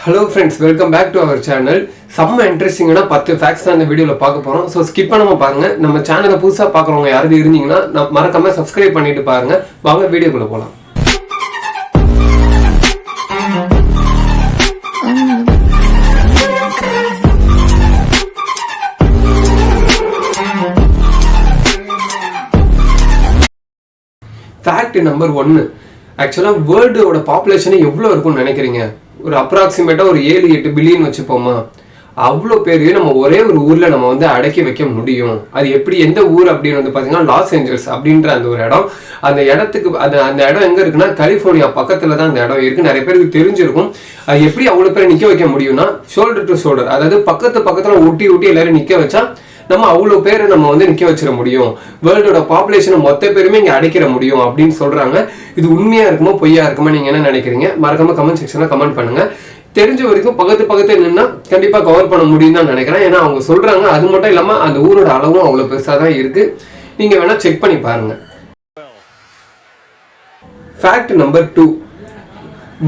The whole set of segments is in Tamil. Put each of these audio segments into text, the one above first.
Hello friends, welcome back to our channel. செம்ம இன்ட்ரெஸ்டிங்கான 10 ஃபேக்ட்ஸ் தான் இந்த வீடியோல பார்க்க போறோம். சோ ஸ்கிப் பண்ணாம பாருங்க. நம்ம சேனலை புதுசா பார்க்கறவங்க யாராவது இருந்தீங்கன்னா மறக்காம Subscribe பண்ணிட்டு பாருங்க. வாங்க வீடியோக்குள்ள போலாம். Fact number 1. ஆக்சுவலா வேர்ல்டோட பாப்புலேஷன் எவ்வளவு இருக்கும்னு நினைக்கிறீங்க? ஒரு அப்ராக்சிமேட்டா ஒரு 7-8 பில்லியன் வச்சுப்போமா? அவ்வளோ பேர் நம்ம ஒரே ஒரு ஊர்ல நம்ம வந்து அடக்கி வைக்க முடியும். அது எப்படி, எந்த ஊர் அப்படின்னு வந்து பாத்தீங்கன்னா லாஸ் ஏஞ்சல்ஸ் அப்படின்ற அந்த ஒரு இடம். அந்த இடத்துக்கு அந்த இடம் எங்க இருக்குன்னா கலிபோர்னியா பக்கத்துல தான் அந்த இடம் இருக்கு. நிறைய பேருக்கு தெரிஞ்சிருக்கும். அது எப்படி அவ்வளவு பேரை நிக்க வைக்க முடியும்னா ஷோல்டர் டு ஷோல்டர், அதாவது பக்கத்துல ஒட்டி எல்லாரும் நிக்க வச்சா நம்ம அவ்வளோ பேரை நம்ம வந்து நிக்க வச்சிட முடியும். வேர்ல்டோட பாப்புலேஷனை மொத்த பேருமே இங்க அடைக்கிற முடியும் அப்படின்னு சொல்றாங்க. இது உண்மையா இருக்குமோ பொய்யா இருக்குமோ நீங்க என்ன நினைக்கிறீங்க? மறக்காம கமெண்ட் செக்ஷன்ல கமெண்ட் பண்ணுங்க. தெரிஞ்ச வரைக்கும் பக்கத்து நின்னா கண்டிப்பா கவர் பண்ண முடியும் தான் நினைக்கிறேன். ஏன்னா அவங்க சொல்றாங்க. அது மட்டும் இல்லாம அந்த ஊரோட அளவும் அவ்வளவு பெருசா தான் இருக்கு. நீங்க வேணா செக் பண்ணி பாருங்க. Fact number 2.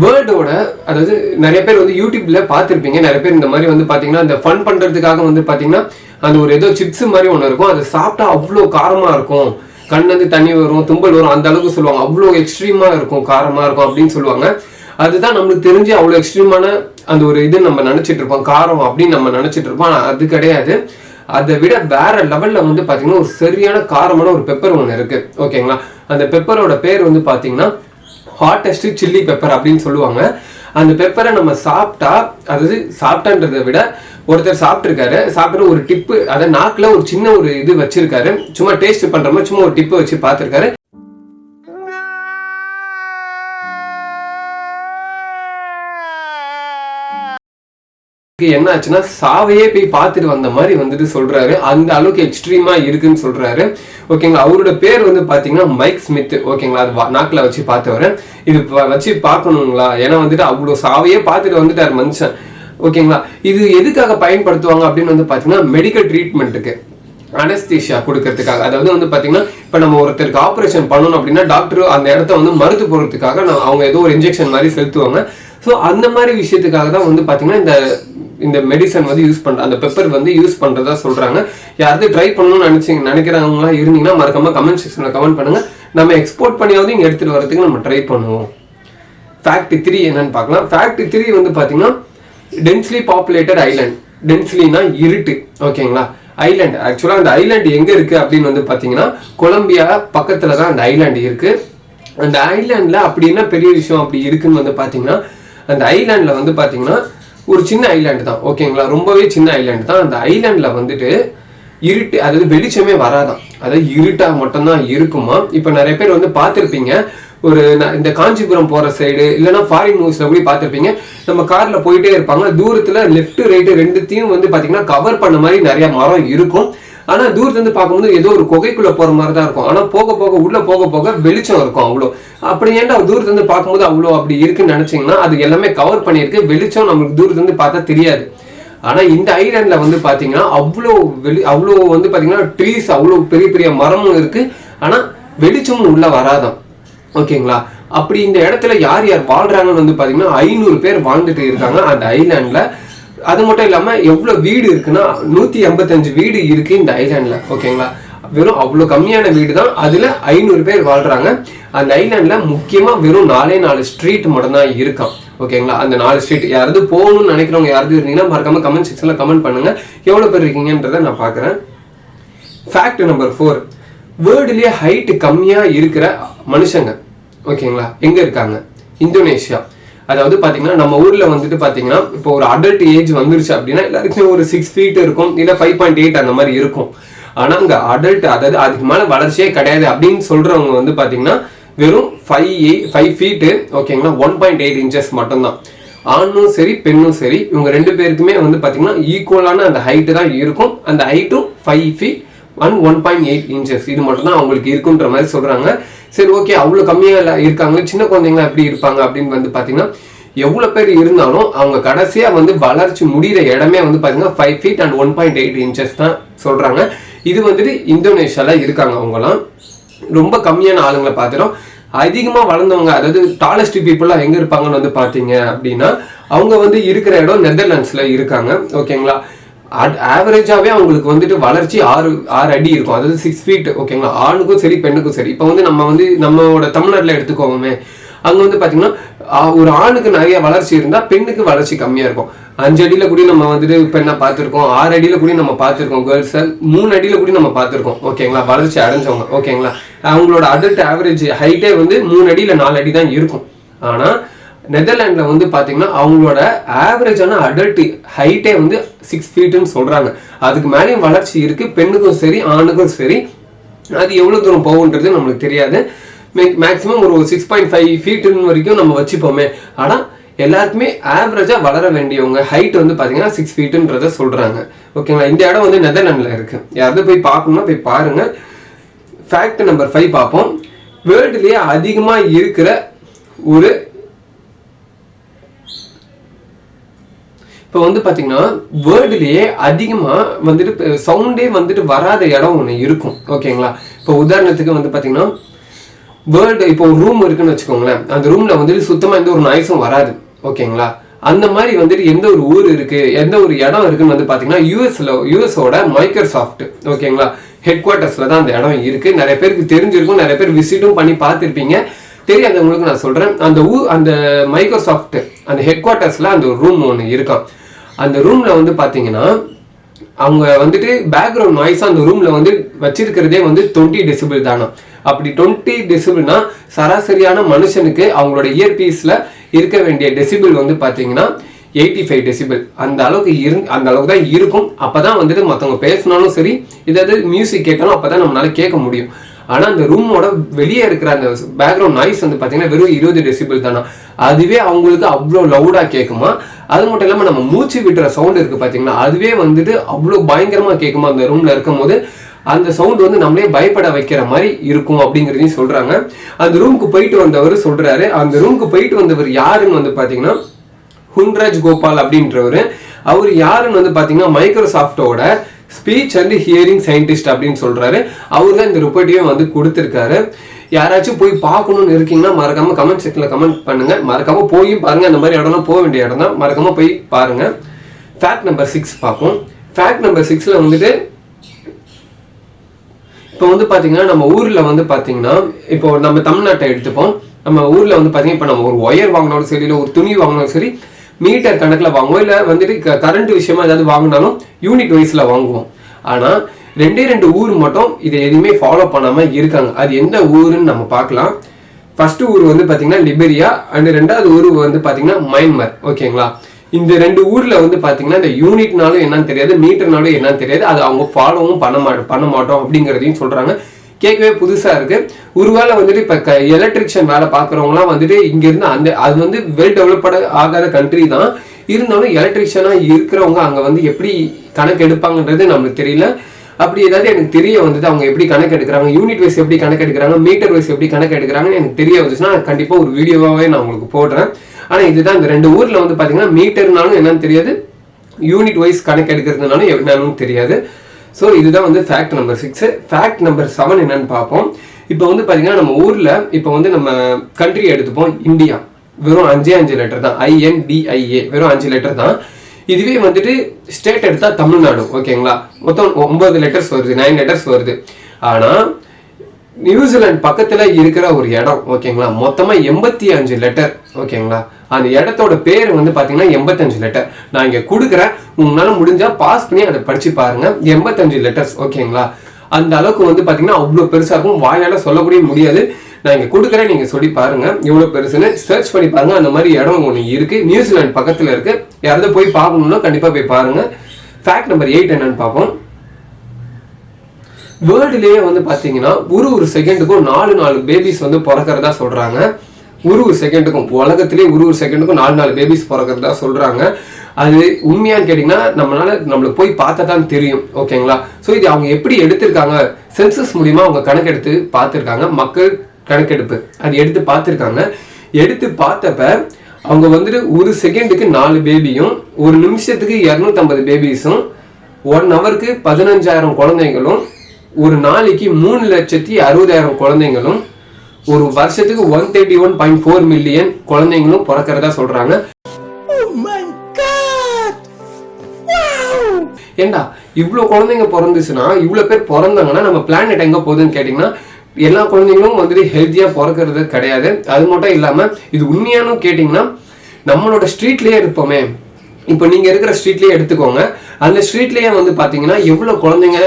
வேர்ல்டோட, அதாவது நிறைய பேர் வந்து யூடியூப்ல பார்த்துருப்பீங்க. நிறைய பேர் இந்த மாதிரி வந்து பாத்தீங்கன்னா இந்த ஃபன் பண்றதுக்காக வந்து பாத்தீங்கன்னா அந்த ஒரு ஏதோ சிப்ஸ் மாதிரி ஒன்று இருக்கும். அதை சாப்பிட்டா அவ்வளோ காரமா இருக்கும், கண்ணு தண்ணி வரும், தும்பல் வரும், அந்த அளவுக்கு சொல்லுவாங்க. அவ்வளோ எக்ஸ்ட்ரீமா இருக்கும், காரமா இருக்கும் அப்படின்னு சொல்லுவாங்க. அதுதான் நம்மளுக்கு தெரிஞ்சு அவ்வளோ எக்ஸ்ட்ரீமான அந்த ஒரு இது நம்ம நினைச்சிட்டு இருப்போம், காரம் அப்படின்னு நம்ம நினைச்சிட்டு இருப்போம். ஆனால் அது கிடையாது. அதை விட வேற லெவல்ல வந்து பாத்தீங்கன்னா ஒரு சரியான காரமான ஒரு பெப்பர் ஒன்று இருக்கு. ஓகேங்களா? அந்த பெப்பரோட பேர் வந்து பாத்தீங்கன்னா ஹாட்டஸ்ட் சில்லி பெப்பர் அப்படின்னு சொல்லுவாங்க. அந்த பெப்பரை நம்ம சாப்பிட்டா, அதாவது சாப்பிட்டான்றதை விட ஒருத்தர் சாப்பிட்டு ஒரு டிப்பு, அதை நாக்குல ஒரு சின்ன ஒரு இது வச்சிருக்காரு. சும்மா டேஸ்ட் பண்ற மாதிரி சும்மா ஒரு டிப்பு வச்சு பார்த்திருக்காரு. என்ன ஆச்சுன்னா சாவையே போய் பார்த்துட்டு வந்த மாதிரி வந்துட்டு சொல்றாரு. அந்த அளவுக்கு எக்ஸ்ட்ரீமா இருக்குன்னு சொல்றாரு. ஓகேங்களா? அவரோட பேர் வந்து பாத்தீங்கன்னா மைக் ஸ்மித். ஓகேங்களா? அது நாக்குல வச்சு பார்த்தவரு. இது வச்சு பார்க்கணுங்களா? ஏன்னா வந்துட்டு அவ்வளவு சாவையே பார்த்துட்டு வந்துட்டாரு மனுஷன். ஓகேங்களா? இது எதுக்காக பயன்படுத்துவாங்க அப்படின்னு வந்து பாத்தீங்கன்னா மெடிக்கல் ட்ரீட்மெண்ட்டுக்கு, அனஸ்தீஷியா கொடுக்கறதுக்காக. அதாவது வந்து பாத்தீங்கன்னா இப்ப நம்ம ஒருத்தருக்கு ஆபரேஷன் பண்ணணும் அப்படின்னா டாக்டர் அந்த இடத்த வந்து மருந்து போடுறதுக்காக அவங்க ஏதோ ஒரு இன்ஜெக்ஷன் மாதிரி செலுத்துவாங்க. ஸோ அந்த மாதிரி விஷயத்துக்காக தான் வந்து பாத்தீங்கன்னா இந்த மெடிசன் வந்து யூஸ் பண்ற, அந்த பெப்பர் வந்து யூஸ் பண்றதா சொல்றாங்க. யாராவது ட்ரை பண்ணணும்னு நினைக்கிறவங்களா இருந்தீங்கன்னா மறக்காம கமெண்ட் செக்ஷன்ல கமெண்ட் பண்ணுங்க. நம்ம எக்ஸ்போர்ட் பண்ணியாவது இங்க எடுத்துட்டு வரதுக்கு நம்ம ட்ரை பண்ணுவோம். ஃபேக்ட் 3 என்னன்னு பார்க்கலாம். ஃபேக்ட் 3 வந்து பாத்தீங்கன்னா டென்ஸ்லி பாப்புலேட்டட் ஐலாண்ட். டென்ஸ்லினா இருட்டு. ஓகேங்களா? ஐலாண்ட், ஆக்சுவலா அந்த ஐலாண்ட் எங்க இருக்கு அப்படின்னு வந்து பாத்தீங்கன்னா கொலம்பியா பக்கத்துல தான் அந்த ஐலாண்ட் இருக்கு. அந்த ஐலாண்ட்ல அப்படி என்ன பெரிய விஷயம் அப்படி இருக்குன்னு வந்து பாத்தீங்கன்னா, அந்த ஐலாண்ட்ல வந்து பாத்தீங்கன்னா ஒரு சின்ன ஐலாண்டு தான். ஓகேங்களா? ரொம்பவே சின்ன ஐலாண்டு தான். அந்த ஐலாண்ட்ல வந்துட்டு இருட்டு, அதாவது வெளிச்சமே வராதான், அதாவது இருட்டா மட்டும்தான் இருக்குமா. இப்ப நிறைய பேர் வந்து பார்த்திருப்பீங்க, ஒரு இந்த காஞ்சிபுரம் போற சைடு இல்லைன்னா ஃபாரின் மூவிஸ்ல கூட பார்த்திருப்பீங்க. நம்ம கார்ல போயிட்டே இருப்பாங்க, தூரத்துல லெஃப்ட் ரைட்டு ரெண்டுத்தையும் வந்து பாத்தீங்கன்னா கவர் பண்ண மாதிரி நிறைய மரம் இருக்கும். ஆனா தூரத்துல இருந்து பார்க்கும்போது ஏதோ ஒரு குகைக்குள்ள போற மாதிரி தான் இருக்கும். ஆனா உள்ள போக போக வெளிச்சம் இருக்கும். அவ்வளோ அப்படி ஏன்டா தூரத்துல இருந்து பார்க்கும்போது அவ்வளோ அப்படி இருக்குன்னு நினைச்சீங்கன்னா அது எல்லாமே கவர் பண்ணியிருக்கு. வெளிச்சம் நம்மளுக்கு தூரத்துல இருந்து பார்த்தா தெரியாது. ஆனா இந்த ஐலாண்ட்ல வந்து பாத்தீங்கன்னா அவ்வளோ வந்து பாத்தீங்கன்னா ட்ரீஸ், அவ்வளோ பெரிய பெரிய மரமும் இருக்கு. ஆனா வெளிச்சமும் உள்ள வராதான். ஓகேங்களா? அப்படி இந்த இடத்துல யார் யார் வாழ்றாங்கன்னு வந்து பாத்தீங்கன்னா 500 பேர் வாழ்ந்துட்டு இருக்காங்க அந்த ஐலாண்ட்ல. அது மட்டும் இல்லாம எவ்வளவு வீடு இருக்குன்னா 185 வீடு இருக்கு இந்த ஐலாண்ட்ல. ஓகேங்களா? வெறும் அவ்வளவு கம்மியான வீடு தான், அதுல 500 பேர் வாழ்றாங்க. அந்த ஐலாண்ட்ல முக்கியமா வெறும் 4 ஸ்ட்ரீட் மட்டும் தான் இருக்கான். ஓகேங்களா? அந்த 4 ஸ்ட்ரீட் யாராவது போகணும்னு நினைக்கிறவங்க யாராவது இருந்தீங்கன்னா மறக்காம கமெண்ட் செக்ஷன்ல கமெண்ட் பண்ணுங்க எவ்வளவு பேர் இருக்கீங்கன்றத நான் பாக்குறேன். Fact number 4. வேர்ல்டுலயே ஹைட் கம்மியா இருக்கிற மனுஷங்க ஓகேங்களா எங்க இருக்காங்க? இந்தோனேஷியா. அதாவது பாத்தீங்கன்னா நம்ம ஊர்ல வந்துட்டு பாத்தீங்கன்னா இப்போ ஒரு அடல்ட் ஏஜ் வந்துருச்சு அப்படின்னா எல்லாருக்குமே ஒரு 6 feet இருக்கும், இல்ல 5.8 அந்த மாதிரி இருக்கும். ஆனா அங்க அடல்ட், அதாவது அதுக்கு மேல வளர்ச்சியே கிடையாது அப்படின்னு சொல்றவங்க வந்து பாத்தீங்கன்னா வெறும் 5 feet, ஓகேங்களா, 1.8 inches மட்டும்தான். ஆணும் சரி பெண்ணும் சரி இவங்க 2 பேருக்குமே வந்து பாத்தீங்கன்னா ஈக்குவலான அந்த ஹைட் தான் இருக்கும். அந்த ஹைட்டும் 5 feet and 1.8 inches இது மட்டும் தான் அவங்களுக்கு இருக்குன்ற மாதிரி சொல்றாங்க. சரி, ஓகே, அவ்வளவு கம்மியா இருக்காங்க, சின்ன குழந்தைங்களா எப்படி இருப்பாங்க அப்படின்னு வந்து பாத்தீங்கன்னா எவ்வளவு பேர் இருந்தாலும் அவங்க கடைசியா வந்து வளர்ச்சி முடிகிற இடமே வந்து பாத்தீங்கன்னா 5 feet and 1.8 inches தான் சொல்றாங்க. இது வந்துட்டு இந்தோனேஷியால இருக்காங்க. அவங்கலாம் ரொம்ப கம்மியான ஆளுங்களை பார்த்துடும். அதிகமா வளர்ந்தவங்க, அதாவது டாலஸ்ட் பீப்புளா எங்க இருப்பாங்கன்னு வந்து பாத்தீங்க அப்படின்னா அவங்க வந்து இருக்கிற இடம் நெதர்லாண்ட்ஸ்ல இருக்காங்க. ஓகேங்களா. ஆவரேஜாவே அவங்களுக்கு வந்துட்டு வளர்ச்சி 6 அடி இருக்கும், அதாவது 6 feet. ஓகேங்களா. ஆணுக்கும் சரி பெண்ணுக்கும் சரி. இப்போ வந்து நம்ம வந்து நம்மளோட தமிழ்நாட்டில் எடுத்துக்கோமே, அங்க வந்து பாத்தீங்கன்னா ஒரு ஆணுக்கு நிறைய வளர்ச்சி இருந்தா பெண்ணுக்கு வளர்ச்சி கம்மியா இருக்கும். 5 அடியில கூட நம்ம வந்துட்டு பெண்ணை பார்த்துருக்கோம், 6 அடியில கூட நம்ம பார்த்துருக்கோம் கேர்ள்ஸை, 3 அடியில கூட நம்ம பார்த்துருக்கோம். ஓகேங்களா. வளர்ச்சி அடைஞ்சவங்க. ஓகேங்களா. அவங்களோட அடல்ட் ஆவரேஜ் ஹைட்டே வந்து 3 அடியில 4 அடி தான் இருக்கும். ஆனா நெதர்லாண்ட்ல வந்து பாத்தீங்கன்னா அவங்களோட ஆவரேஜான அடல்ட் ஹைட்டே வந்து 6 feetன்னு சொல்றாங்க. அதுக்கு மேலேயும் வளர்ச்சி இருக்கு பெண்ணுக்கும் சரி ஆணுக்கும் சரி. அது எவ்வளவு தூரம் போகுன்றது நம்மளுக்கு தெரியாது. மேக்ஸிமம் ஒரு 6.5 feet வரைக்கும் நம்ம வச்சுப்போமே. ஆனா எல்லாருக்குமே ஆவரேஜா வளர வேண்டியவங்க ஹைட் வந்து பாத்தீங்கன்னா 6 feetன்றத சொல்றாங்க. ஓகேங்களா. இந்த இடம் வந்து நெதர்லாண்ட்ல இருக்கு. யாராவது போய் பார்க்கணும்னா போய் பாருங்க. ஃபேக்ட் நம்பர் 5 பார்ப்போம். வேர்ல்டுலயே அதிகமா இருக்கிற ஒரு, இப்போ வந்து பாத்தீங்கன்னா வேர்ல்டுலயே அதிகமா வந்துட்டு சவுண்டே வந்துட்டு வராத இடம் ஒண்ணு இருக்கும். ஓகேங்களா. இப்போ உதாரணத்துக்கு வந்து பாத்தீங்கன்னா வேர்ல்டு இப்போ ஒரு ரூம் இருக்குன்னு வச்சுக்கோங்களேன், அந்த ரூம்ல வந்துட்டு சுத்தமா எந்த ஒரு நாய்ஸும் வராது. ஓகேங்களா. அந்த மாதிரி வந்துட்டு எந்த ஒரு ஊர் இருக்கு, எந்த ஒரு இடம் இருக்குன்னு வந்து பாத்தீங்கன்னா யூஎஸோட மைக்ரோசாஃப்ட், ஓகேங்களா, ஹெட் குவார்ட்டர்ஸ்ல தான் அந்த இடம் இருக்கு. நிறைய பேருக்கு தெரிஞ்சிருக்கும், நிறைய பேர் விசிட்டும் பண்ணி பார்த்துருப்பீங்க. தெரியாதவங்களுக்கு நான் சொல்றேன், அந்த மைக்ரோசாஃப்ட் அந்த ஹெட் குவார்ட்டர்ஸ்ல அந்த ஒரு ரூம் ஒன்று இருக்கான். அந்த ரூம்ல வந்து பாத்தீங்கன்னா அவங்க வந்துட்டு பேக்ரவுண்ட் நாய்ஸா அந்த ரூம்ல வந்து வச்சிருக்கிறதே வந்து 20 decibel தானா. அப்படி 20 decibelனா சராசரியான மனுஷனுக்கு அவங்களோட இயர்பீஸ்ல இருக்க வேண்டிய டெசிபிள் வந்து பாத்தீங்கன்னா 85 decibel. அந்த அளவுக்கு தான் இருக்கும். அப்பதான் வந்துட்டு மற்றவங்க பேசினாலும் சரி, ஏதாவது மியூசிக் கேட்டாலும் அப்பதான் நம்மளால கேட்க முடியும். ஆனா அந்த ரூமோட வெளியே இருக்கிற அந்த பேக்ரவுண்ட் நாய்ஸ் வந்து பாத்தீங்கன்னா வெறும் 20 decibel தானா. அதுவே அவங்களுக்கு அவ்வளோ லவுடா கேட்குமா. அது மட்டும் இல்லாம நம்ம மூச்சு விடுற சவுண்ட் இருக்கு பாத்தீங்கன்னா, அதுவே வந்துட்டு அவ்வளோ பயங்கரமா கேட்குமா அந்த ரூம்ல இருக்கும் போது. அந்த சவுண்ட் வந்து நம்மளே பயப்பட வைக்கிற மாதிரி இருக்கும் அப்படிங்கிறதையும் சொல்றாங்க. அந்த ரூமுக்கு போயிட்டு வந்தவர் சொல்றாரு. அந்த ரூமுக்கு போயிட்டு வந்தவர் யாருன்னு வந்து பாத்தீங்கன்னா ஹுன்ராஜ் கோபால் அப்படின்றவர். அவர் யாருன்னு வந்து பாத்தீங்கன்னா மைக்ரோசாஃப்டோட ஸ்பீச் அண்ட் ஹியரிங் சயின்டிஸ்ட் அப்படின்னு சொல்றாரு. அவர் தான் இந்த ரிப்போர்ட்டையும் வந்து கொடுத்திருக்காரு. யாராச்சும் போய் பார்க்கணும்னு இருக்கீங்கன்னா மறக்காம கமெண்ட் செக்ஷன்ல கமெண்ட் பண்ணுங்க. மறக்காம போய் பாருங்க. அந்த மாதிரி இடம்லாம் போக வேண்டிய இடம் தான், மறக்காம போய் பாருங்க. ஃபேக்ட் நம்பர் 6 பார்ப்போம். ஃபேக்ட் நம்பர் 6ல வந்துட்டு இப்போ வந்து பாத்தீங்கன்னா நம்ம ஊர்ல வந்து பாத்தீங்கன்னா இப்போ நம்ம தமிழ்நாட்டை எடுத்துப்போம். நம்ம ஊர்ல வந்து பாத்தீங்கன்னா இப்போ நம்ம ஒரு ஒயர் வாங்கினாலும் சரி, இல்லை ஒரு துணி வாங்கினாலும் சரி, மீட்டர் கணக்கில் வாங்குவோம். இல்லை வந்துட்டு கரண்ட் விஷயமா ஏதாவது வாங்கினாலும் யூனிட் வைஸ்ல வாங்குவோம். ஆனா 2 ஊர் மட்டும் இதை எதுவுமே ஃபாலோ பண்ணாம இருக்காங்க. அது எந்த ஊருன்னு நம்ம பார்க்கலாம். ஃபர்ஸ்ட் ஊர் வந்து பாத்தீங்கன்னா லிபெரியா, அண்ட் 2வது ஊர் வந்து பாத்தீங்கன்னா மயன்மார். ஓகேங்களா. இந்த 2 ஊர்ல வந்து பாத்தீங்கன்னா இந்த யூனிட்னாலும் என்னன்னு தெரியாது, மீட்டர்னாலும் என்னன்னு தெரியாது. அது அவங்க ஃபாலோவும் பண்ண மாட்டோம் அப்படிங்கிறதையும் சொல்றாங்க. கேட்கவே புதுசா இருக்கு. ஒருவேளை வந்துட்டு இப்ப எலக்ட்ரிஷியன் வேலை பாக்குறவங்கலாம் வந்துட்டு இங்க இருந்து அது வந்து வெல் டெவலப்டு ஆகாத கண்ட்ரி தான். இருந்தாலும் எலக்ட்ரிஷியனா இருக்கிறவங்க அங்க வந்து எப்படி கணக்கு எடுப்பாங்கன்றது நம்மளுக்கு தெரியல. அப்படி ஏதாவது எனக்கு தெரிய வந்துட்டு அவங்க எப்படி கணக்கு எடுக்கிறாங்க, யூனிட் வைஸ் எப்படி கணக்கு எடுக்கிறாங்க, மீட்டர் வைஸ் எப்படி கணக்கு எடுக்கிறாங்கன்னு எனக்கு தெரிய வந்துச்சுன்னா கண்டிப்பா ஒரு வீடியோவாவே நான் உங்களுக்கு போடுறேன். ஆனா இதுதான் இந்த 2 ஊர்ல வந்து பாத்தீங்கன்னா மீட்டர்னாலும் என்னன்னு தெரியாது, யூனிட் வைஸ் கணக்கு எடுக்கிறதுனாலும் என்னன்னு தெரியாது. ஸோ இதுதான் வந்து ஃபேக்ட் நம்பர் 6. ஃபேக்ட் நம்பர் 7 என்னன்னு பார்ப்போம். இப்போ வந்து பாத்தீங்கன்னா நம்ம ஊர்ல இப்போ வந்து நம்ம கண்ட்ரி எடுத்துப்போம், இந்தியா. வெறும் 5 லெட்டர் தான், INDIA, வெறும் 5 லெட்டர் தான். இதுவே வந்துட்டு ஸ்டேட் எடுத்தா தமிழ்நாடு. ஓகேங்களா. மொத்தம் 9 லெட்டர்ஸ் வருது, 9 லெட்டர்ஸ் வருது. ஆனா நியூசிலாந்து பக்கத்துல இருக்கிற ஒரு இடம், ஓகேங்களா, மொத்தமா 85 லெட்டர். ஓகேங்களா. அந்த இடத்தோட பேர் வந்து பாத்தீங்கன்னா 85 லெட்டர். நான் இங்க கொடுக்குறேன், உங்களால முடிஞ்சா பாஸ் பண்ணி அதை படிச்சு பாருங்க. 85 லெட்டர்ஸ். ஓகேங்களா. அந்த அளவுக்கு வந்து பாத்தீங்கன்னா அவ்வளவு பெருசா இருக்கும், வாயால சொல்லக்கூடிய முடியாது. நான் இங்க கொடுக்குறேன், நீங்க சொல்லி பாருங்க எவ்வளவு பெருசுன்னு சர்ச் பண்ணி பாருங்க. அந்த மாதிரி இடம் ஒன்று இருக்கு, நியூசிலாந்து பக்கத்துல இருக்கு. யாராவது போய் பார்க்கணும்னா கண்டிப்பா போய் பாருங்க. ஃபேக்ட் நம்பர் 8 என்னன்னு பார்ப்போம். வேர்ல்டுலயே வந்து பாத்தீங்கன்னா ஒரு செகண்டுக்கும் 4 பேபிஸ் வந்து பிறக்கிறதா சொல்றாங்க. ஒரு செகண்டுக்கும், உலகத்திலேயே ஒரு செகண்டுக்கும் 4 பேபிஸ் பிறக்கிறதா சொல்றாங்க. அது உண்மையான்னு கேட்டீங்கன்னா நம்மளுக்கு போய் பார்த்தா தான் தெரியும். ஓகேங்களா. ஸோ இது அவங்க எப்படி எடுத்திருக்காங்க, சென்சஸ் மூலியமா அவங்க கணக்கெடுத்து பார்த்துருக்காங்க. மக்கள் கணக்கெடுப்பு அது எடுத்து பார்த்துருக்காங்க. எடுத்து பார்த்தப்ப அவங்க வந்துட்டு ஒரு செகண்டுக்கு 4 பேபியும், ஒரு நிமிஷத்துக்கு 250 பேபிஸும், 1 ஹவருக்கு 15,000 குழந்தைங்களும், ஒரு நாளைக்கு 3,60,000 குழந்தைங்களும், ஒரு வருஷத்துக்கு 131.4 மில்லியன் குழந்தைங்களும் பிறக்கிறதா சொல்றாங்க. ஏண்டா இவ்வளவு குழந்தைங்க பிறந்துச்சுன்னா, இவ்வளவு பேர் பிறந்தாங்கன்னா நம்ம பிளானட் எங்க போகுதுன்னு கேட்டீங்கன்னா, எல்லா குழந்தைங்களும் வந்துட்டு ஹெல்த்தியா பிறக்கிறது கிடையாது. அது மட்டும் இல்லாம இது உண்மையானு கேட்டீங்கன்னா, நம்மளோட ஸ்ட்ரீட்லயே இருப்போமே, இப்போ நீங்க இருக்கிற ஸ்ட்ரீட்லயே எடுத்துக்கோங்க, அந்த ஸ்ட்ரீட்லயே வந்து பாத்தீங்கன்னா எவ்வளவு குழந்தைங்க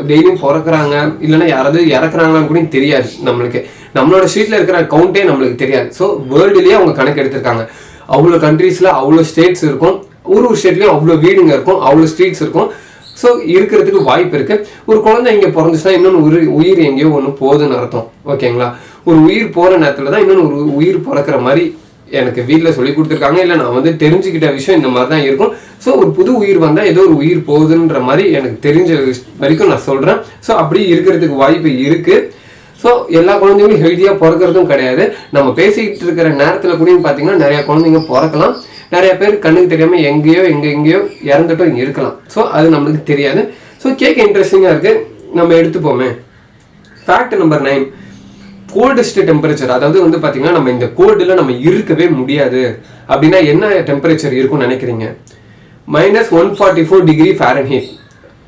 டெய்லியும் பிறக்கிறாங்க, இல்லைன்னா யாராவது இறக்குறாங்கன்னு கூட தெரியாது நம்மளுக்கு. நம்மளோட ஸ்ட்ரீட்ல இருக்கிற கவுண்டே நம்மளுக்கு தெரியாது. ஸோ வேர்ல்டுலயே அவங்க கணக்கு எடுத்திருக்காங்க. அவ்வளோ கண்ட்ரீஸ்ல அவ்வளோ ஸ்டேட்ஸ் இருக்கும், ஒரு ஸ்டேட்லயும் அவ்வளோ வீடுங்க இருக்கும், அவ்வளோ ஸ்ட்ரீட்ஸ் இருக்கும். ஸோ இருக்கிறதுக்கு வாய்ப்பு இருக்கு. ஒரு குழந்தை இங்கே பிறந்துச்சுன்னா இன்னொன்று உயிர் எங்கேயோ ஒன்று போகுதுன்னு அர்த்தம். ஓகேங்களா? ஒரு உயிர் போகிற நேரத்தில் தான் இன்னொன்று ஒரு உயிர் பிறக்கிற மாதிரி எனக்கு வீட்டில் சொல்லி கொடுத்துருக்காங்க. இல்லை நான் வந்து தெரிஞ்சுக்கிட்ட விஷயம் இந்த மாதிரி தான் இருக்கும். ஸோ ஒரு புது உயிர் வந்தால் ஏதோ ஒரு உயிர் போகுதுன்ற மாதிரி எனக்கு தெரிஞ்ச வரைக்கும் நான் சொல்கிறேன். ஸோ அப்படி இருக்கிறதுக்கு வாய்ப்பு இருக்குது. ஸோ எல்லா குழந்தைங்களும் ஹெல்த்தியாக பிறக்கிறதும் கிடையாது. நம்ம பேசிக்கிட்டு இருக்கிற நேரத்தில் கூட பார்த்தீங்கன்னா நிறைய குழந்தைங்க பிறக்கலாம். நிறைய பேர் கண்ணுக்கு தெரியாம எங்கேயோ இறந்துட்டும் இருக்கலாம். ஸோ அது நம்மளுக்கு தெரியாது. ஸோ கேட்க இன்ட்ரெஸ்டிங்காக இருக்கு, நம்ம எடுத்துப்போமே. Fact number 9, coldest temperature. அதாவது வந்து பார்த்தீங்கன்னா நம்ம இந்த கோல்டில் நம்ம இருக்கவே முடியாது அப்படின்னா என்ன டெம்பரேச்சர் இருக்கும்னு நினைக்கிறீங்க? -144 டிகிரி ஃபாரன்ஹீட்.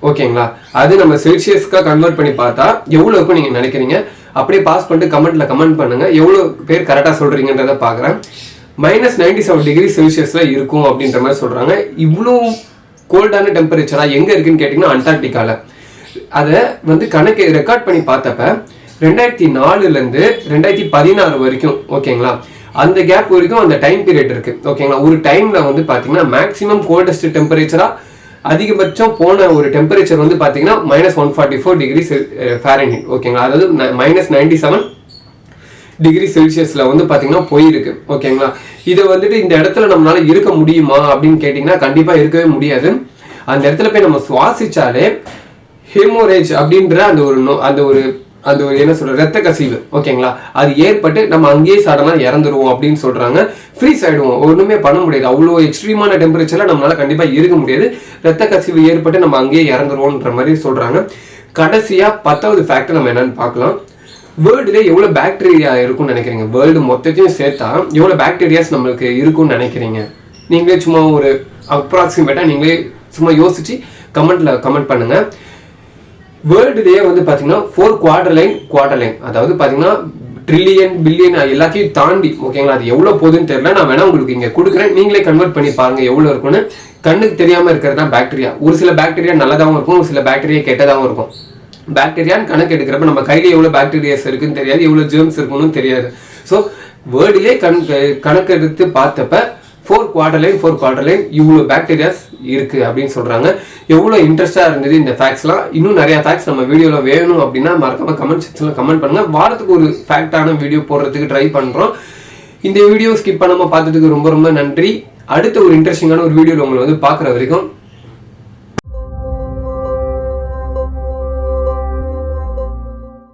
ஓகேங்களா? அது நம்ம செல்சியஸ்க்காக கன்வெர்ட் பண்ணி பார்த்தா எவ்வளோ இருக்கும் நீங்கள் நினைக்கிறீங்க? அப்படியே பாஸ் பண்ணிட்டு கமெண்ட்ல கமெண்ட் பண்ணுங்க. எவ்வளோ பேர் கரெக்டாக சொல்றீங்கன்றத பார்க்குறேன். -97 டிகிரி செல்சியஸ்ல இருக்கும் அப்படின்ற மாதிரி சொல்றாங்க. இவ்வளோ கோல்டான டெம்பரேச்சரா எங்க இருக்குன்னு கேட்டீங்கன்னா அண்டார்டிகால. அதை வந்து கணக்கு ரெக்கார்ட் பண்ணி பார்த்தப்ப 2004 இருந்து 2016 வரைக்கும், ஓகேங்களா, அந்த கேப் வரைக்கும் அந்த டைம் பீரியட் இருக்கு. ஓகேங்களா? ஒரு டைம்ல வந்து பாத்தீங்கன்னா மேக்ஸிமம் கோல்டஸ்ட் டெம்பரேச்சரா அதிகபட்சம் போன ஒரு டெம்பரேச்சர் வந்து பாத்தீங்கன்னா -144 டிகிரி ஃபாரன்ஹீட். ஓகேங்களா? அதாவது -97 டிகிரி செல்சியஸ்ல வந்து பாத்தீங்கன்னா போயிருக்கு. ஓகேங்களா? இதை வந்துட்டு இந்த இடத்துல நம்மளால இருக்க முடியுமா அப்படின்னு கேட்டீங்கன்னா கண்டிப்பா இருக்கவே முடியாது. அந்த இடத்துல போய் நம்ம சுவாசிச்சாலே ஹெமோரேஜ் அப்படின்ற அந்த ஒரு என்ன சொல்ற ரத்த கசிவு, ஓகேங்களா, அது ஏற்பட்டு நம்ம அங்கேயே சடனா இறந்துருவோம் அப்படின்னு சொல்றாங்க. ஃப்ரீஸ் ஆயிடுவோம், ஒண்ணுமே பண்ண முடியாது. அவ்வளோ எக்ஸ்ட்ரீமான டெம்பரேச்சர்ல நம்மளால கண்டிப்பா இருக்க முடியாது. ரத்த கசிவு ஏற்பட்டு நம்ம அங்கேயே இறந்துருவோம்ன்ற மாதிரி சொல்றாங்க. கடைசியா 10வது ஃபேக்ட் நம்ம என்னன்னு பார்க்கலாம். வேர்ல்டுல எவ்வளவு பாக்டீரியா இருக்கும்னு நினைக்கிறீங்க? வேர்ல்டு மொத்தத்தையும் சேர்த்தா எவ்வளவு பாக்டீரியாஸ் நம்மளுக்கு இருக்கும்னு நினைக்கிறீங்க? நீங்களே சும்மா ஒரு அப்ராக்சிமேட்டா நீங்களே சும்மா யோசிச்சு கமெண்ட் பண்ணுங்க. வேர்ல்டுலயே வந்து பாத்தீங்கன்னா 4 குவார்டர்லைன், அதாவது பாத்தீங்கன்னா ட்ரில்லியன் பில்லியன் எல்லாத்தையும் தாண்டி, ஓகேங்களா, அது எவ்வளவு போகுதுன்னு தெரியல. நான் வேணா உங்களுக்கு இங்க கொடுக்குறேன், நீங்களே கன்வெர்ட் பண்ணி பாருங்க எவ்வளவு இருக்குன்னு. கண்ணுக்கு தெரியாம இருக்கிறது தான் பாக்டீரியா. ஒரு சில பாக்டீரியா நல்லதாகவும் இருக்கும், ஒரு சில பாக்டீரியா கெட்டதாகவும் இருக்கும். பாக்டீரியான்னு கணக்கு எடுக்கிறப்ப நம்ம கையில எவ்வளவு பாக்டீரியாஸ் இருக்குன்னு தெரியாது, எவ்வளவு ஜெர்ம்ஸ் இருக்குன்னு தெரியாது. ஸோ வேர்ல்டுலே கணக்கு எடுத்து பார்த்தப்ப 4 குவார்டர்லைன் இவ்வளவு பாக்டீரியாஸ் இருக்கு அப்படின்னு சொல்றாங்க. எவ்வளவு இன்ட்ரெஸ்டா இருந்தது இந்த ஃபேக்ட்ஸ்லாம். இன்னும் நிறைய ஃபேக்ட்ஸ் நம்ம வீடியோல வேணும் அப்படின்னா மறக்காம கமெண்ட் செக்ஷன்ல கமெண்ட் பண்ணுங்க. வாரத்துக்கு ஒரு ஃபேக்டான வீடியோ போடுறதுக்கு ட்ரை பண்றோம். இந்த வீடியோ ஸ்கிப் பண்ணாம பார்த்ததுக்கு ரொம்ப ரொம்ப நன்றி. அடுத்த ஒரு இன்ட்ரெஸ்டிங்கான ஒரு வீடியோல உங்களை வந்து பார்க்குற வரைக்கும்